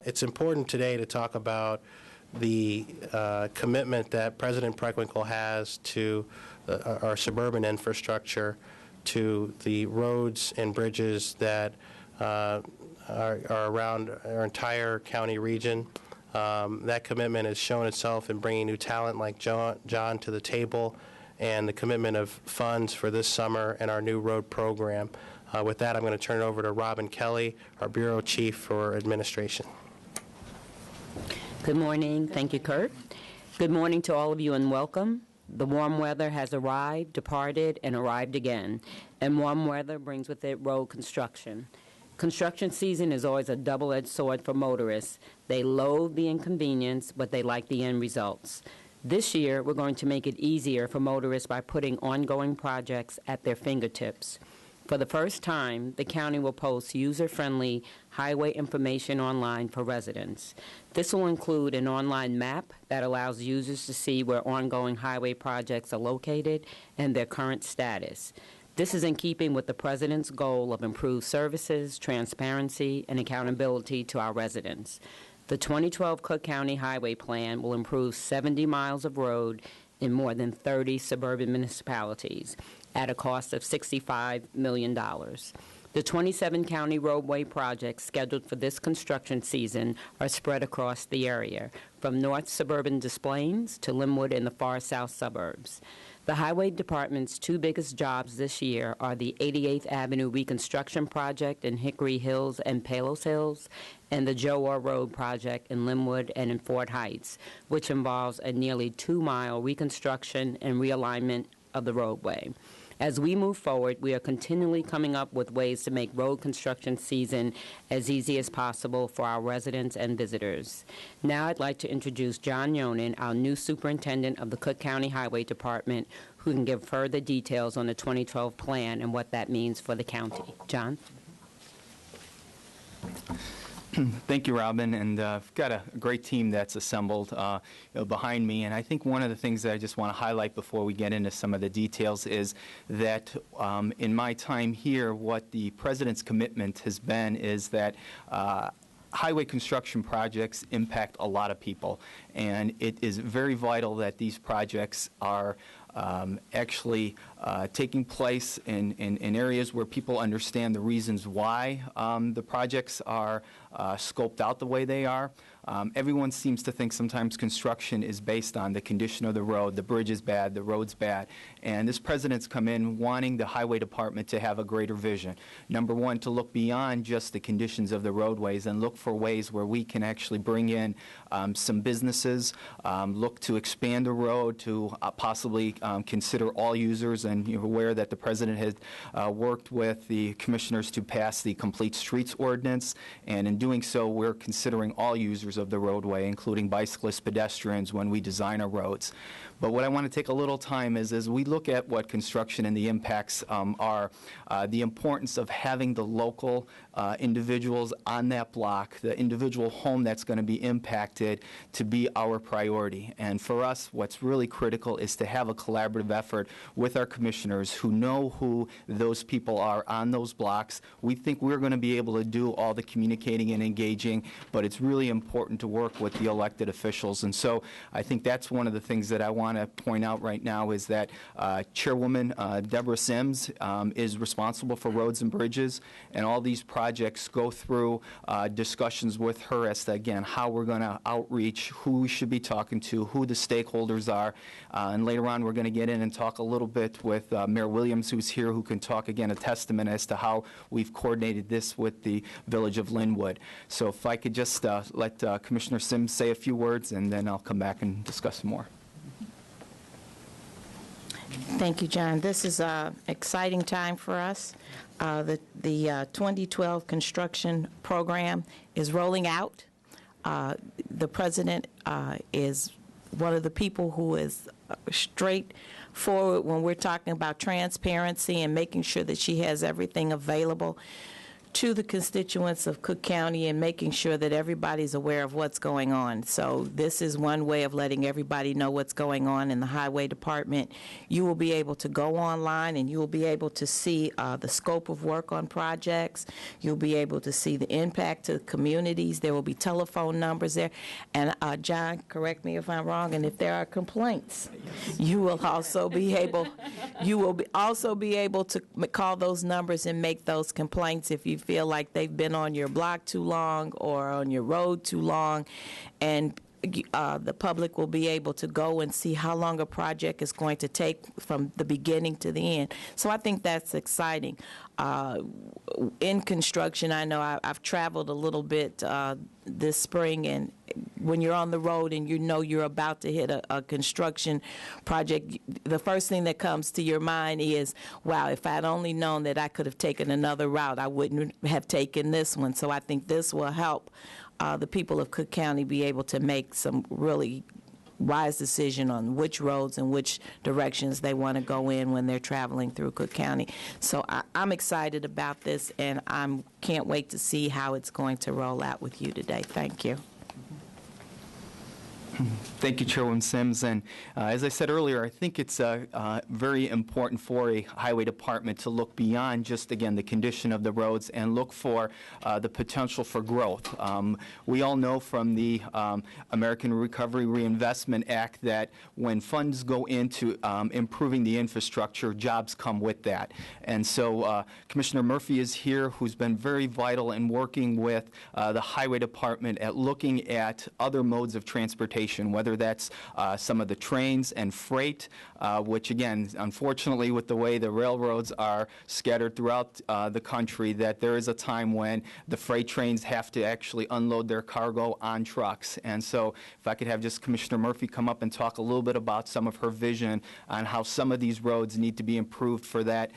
it's important today to talk about the commitment that President Preckwinkle has to our suburban infrastructure, to the roads and bridges that are around our entire county region. That commitment has shown itself in bringing new talent like John to the table, and the commitment of funds for this summer and our new road program. With that, I'm going to turn it over to Robin Kelly, our Bureau Chief for Administration. Good morning. Thank you, Kurt. Good morning to all of you and welcome. The warm weather has arrived, departed, and arrived again. And warm weather brings with it road construction. Construction season is always a double-edged sword for motorists. They loathe the inconvenience, but they like the end results. This year, we're going to make it easier for motorists by putting ongoing projects at their fingertips. For the first time, the county will post user-friendly highway information online for residents. This will include an online map that allows users to see where ongoing highway projects are located and their current status. This is in keeping with the President's goal of improved services, transparency, and accountability to our residents. The 2012 Cook County Highway Plan will improve 70 miles of road in more than 30 suburban municipalities at a cost of $65 million. The 27 county roadway projects scheduled for this construction season are spread across the area, from North Suburban Des Plaines to Lynwood and the far south suburbs. The Highway Department's two biggest jobs this year are the 88th Avenue Reconstruction Project in Hickory Hills and Palos Hills, and the Joe Orr Road project in Lynwood and in Ford Heights, which involves a nearly 2-mile reconstruction and realignment of the roadway. As we move forward, we are continually coming up with ways to make road construction season as easy as possible for our residents and visitors. Now I'd like to introduce John Yonan, our new superintendent of the Cook County Highway Department, who can give further details on the 2012 plan and what that means for the county. John? Thank you, Robin, and I've got a great team that's assembled behind me, and I think one of the things that I just want to highlight before we get into some of the details is that in my time here, what the President's commitment has been is that highway construction projects impact a lot of people, and it is very vital that these projects are actually taking place in areas where people understand the reasons why the projects are scoped out the way they are. Everyone seems to think sometimes construction is based on the condition of the road. The bridge is bad, the road's bad. And this President's come in wanting the Highway Department to have a greater vision. Number one, to look beyond just the conditions of the roadways and look for ways where we can actually bring in some businesses, look to expand the road, to possibly consider all users. And you're aware that the President has worked with the commissioners to pass the Complete Streets Ordinance, and in doing so, we're considering all users of the roadway, including bicyclists, pedestrians, when we design our roads. But what I want to take a little time is, as we look at what construction and the impacts are, the importance of having the local individuals on that block, the individual home that's going to be impacted, to be our priority. And for us, what's really critical is to have a collaborative effort with our commissioners who know who those people are on those blocks. We think we're going to be able to do all the communicating and engaging, but it's really important to work with the elected officials. And so I think that's one of the things that I want to point out right now is that Chairwoman Deborah Sims is responsible for roads and bridges, and all these projects go through discussions with her as to, again, how we're going to outreach, who we should be talking to, who the stakeholders are. And later on, we're going to get in and talk a little bit with Mayor Williams, who's here, who can talk, again, a testament as to how we've coordinated this with the village of Lynwood. So if I could just let Commissioner Sims say a few words, and then I'll come back and discuss some more. Thank you, John. This is an exciting time for us. The 2012 construction program is rolling out. The President is one of the people who is straightforward when we're talking about transparency and making sure that she has everything available to the constituents of Cook County and making sure that everybody's aware of what's going on. So this is one way of letting everybody know what's going on in the Highway Department. You will be able to go online and you will be able to see the scope of work on projects. You'll be able to see the impact to communities. There will be telephone numbers there. And John, correct me if I'm wrong, and if there are complaints, you will also be able to call those numbers and make those complaints if you feel like they've been on your block too long or on your road too long, and the public will be able to go and see how long a project is going to take from the beginning to the end. So I think that's exciting. In construction, I know I've traveled a little bit this spring, and when you're on the road and you know you're about to hit a construction project, the first thing that comes to your mind is, wow, if I'd only known that I could have taken another route, I wouldn't have taken this one. So I think this will help the people of Cook County be able to make some really wise decision on which roads and which directions they want to go in when they're traveling through Cook County. So I'm excited about this, and I can't wait to see how it's going to roll out with you today. Thank you. Thank you, Chairwoman Sims. And as I said earlier, I think it's very important for a highway department to look beyond just, again, the condition of the roads and look for the potential for growth. We all know from the American Recovery Reinvestment Act that when funds go into improving the infrastructure, jobs come with that. And so Commissioner Murphy is here, who's been very vital in working with the highway department at looking at other modes of transportation, whether that's some of the trains and freight, which, again, unfortunately, with the way the railroads are scattered throughout the country, that there is a time when the freight trains have to actually unload their cargo on trucks. And so if I could have just Commissioner Murphy come up and talk a little bit about some of her vision on how some of these roads need to be improved for that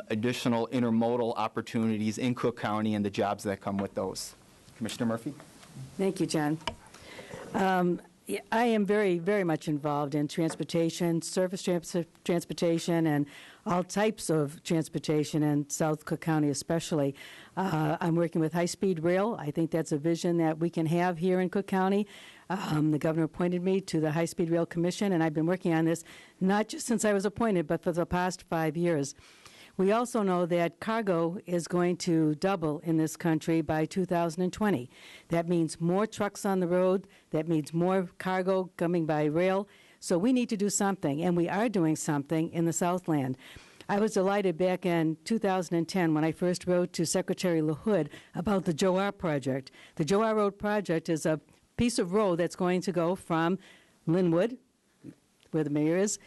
additional intermodal opportunities in Cook County and the jobs that come with those. Commissioner Murphy? Thank you, John. I am very, very much involved in transportation, surface transportation, and all types of transportation in South Cook County especially. I'm working with high-speed rail. I think that's a vision that we can have here in Cook County. The governor appointed me to the High-Speed Rail Commission, and I've been working on this not just since I was appointed, but for the past 5 years. We also know that cargo is going to double in this country by 2020. That means more trucks on the road. That means more cargo coming by rail. So we need to do something, and we are doing something in the Southland. I was delighted back in 2010 when I first wrote to Secretary LaHood about the Joe Orr project. The Joe Orr Road project is a piece of road that's going to go from Lynwood, where the mayor is,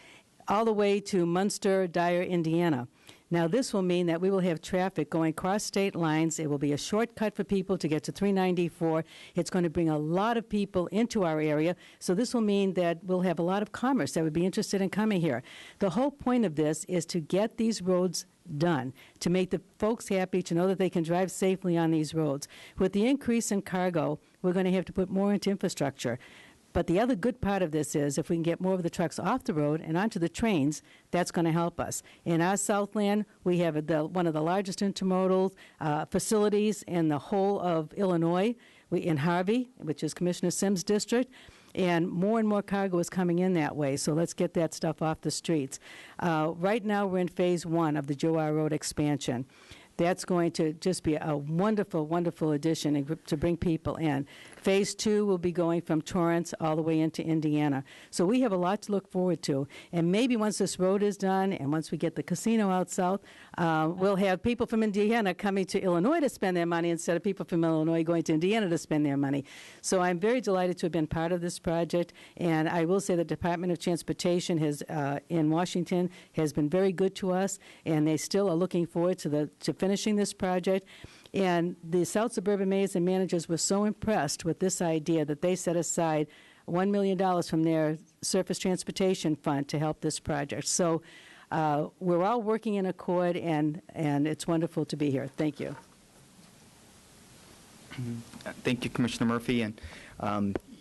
all the way to Munster, Dyer, Indiana. Now, this will mean that we will have traffic going across state lines. It will be a shortcut for people to get to 394. It's going to bring a lot of people into our area. So this will mean that we'll have a lot of commerce that would be interested in coming here. The whole point of this is to get these roads done, to make the folks happy, to know that they can drive safely on these roads. With the increase in cargo, we're going to have to put more into infrastructure. But the other good part of this is if we can get more of the trucks off the road and onto the trains, that's going to help us. In our Southland, we have one of the largest intermodal facilities in the whole of Illinois, in Harvey, which is Commissioner Sims' district, and more cargo is coming in that way, so let's get that stuff off the streets. Right now, we're in Phase 1 of the Joe Orr Road expansion. That's going to just be a wonderful, wonderful addition to bring people in. Phase 2 will be going from Torrance all the way into Indiana. So we have a lot to look forward to. And maybe once this road is done and once we get the casino out south, we'll have people from Indiana coming to Illinois to spend their money instead of people from Illinois going to Indiana to spend their money. So I'm very delighted to have been part of this project. And I will say the Department of Transportation in Washington has been very good to us, and they still are looking forward to finishing this project. And the South Suburban mayors and managers were so impressed with this idea that they set aside $1 million from their surface transportation fund to help this project. So we're all working in accord, and it's wonderful to be here. Thank you. Thank you, Commissioner Murphy. And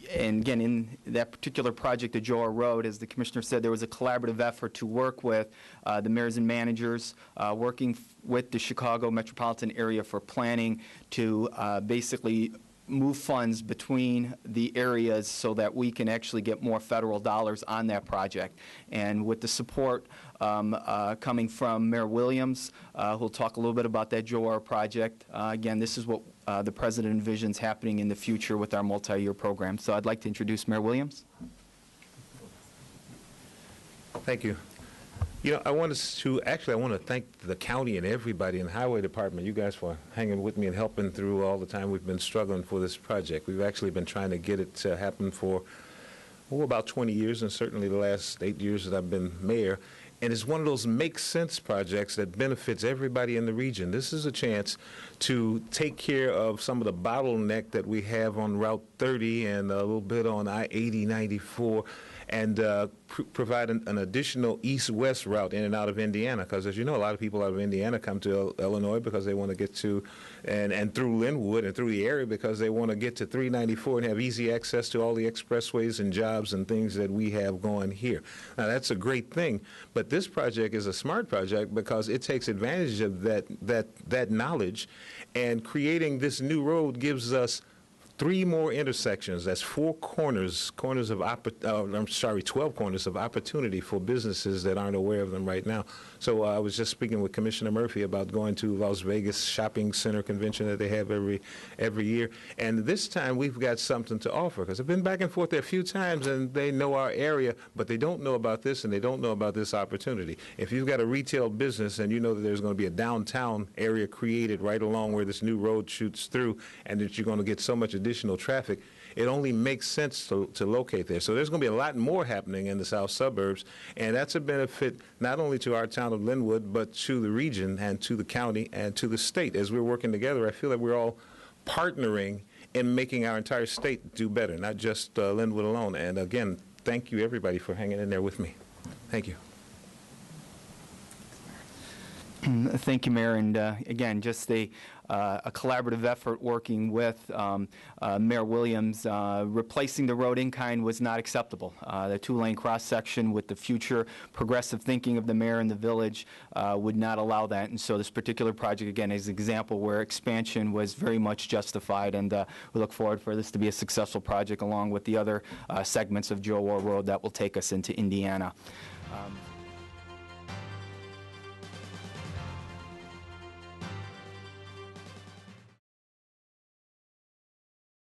And again, in that particular project at Joe Orr Road, as the Commissioner said, there was a collaborative effort to work with the mayors and managers, working with the Chicago metropolitan area for planning to basically move funds between the areas so that we can actually get more federal dollars on that project. And with the support coming from Mayor Williams, who'll talk a little bit about that Joe Orr project. Again, this is what the President envisions happening in the future with our multi-year program. So I'd like to introduce Mayor Williams. Thank you. You know, I want to thank the county and everybody in the Highway Department, you guys, for hanging with me and helping through all the time we've been struggling for this project. We've actually been trying to get it to happen for, about 20 years, and certainly the last 8 years that I've been mayor. And it's one of those make-sense projects that benefits everybody in the region. This is a chance to take care of some of the bottleneck that we have on Route 30 and a little bit on I-80, 94, and provide an additional east-west route in and out of Indiana, because as you know, a lot of people out of Indiana come to Illinois because they want to get to, and through Lynwood and through the area because they want to get to 394 and have easy access to all the expressways and jobs and things that we have going here. Now, that's a great thing, but this project is a smart project because it takes advantage of that knowledge, and creating this new road gives us 3 more intersections. That's 12 corners of opportunity for businesses that aren't aware of them right now. So I was just speaking with Commissioner Murphy about going to Las Vegas Shopping Center convention that they have every year. And this time we've got something to offer, because I've been back and forth there a few times and they know our area, but they don't know about this and they don't know about this opportunity. If you've got a retail business and you know that there's going to be a downtown area created right along where this new road shoots through, and that you're going to get so much additional traffic, it only makes sense to locate there. So there's going to be a lot more happening in the south suburbs, and that's a benefit not only to our town of Lynwood, but to the region and to the county and to the state. As we're working together, I feel that we're all partnering in making our entire state do better, not just Lynwood alone. And again, thank you everybody for hanging in there with me. Thank you. Thank you, Mayor. And again, just a collaborative effort working with Mayor Williams. Replacing the road in kind was not acceptable. The 2-lane cross-section with the future progressive thinking of the mayor and the village would not allow that. And so this particular project, again, is an example where expansion was very much justified. And we look forward for this to be a successful project along with the other segments of Joe Orr Road that will take us into Indiana.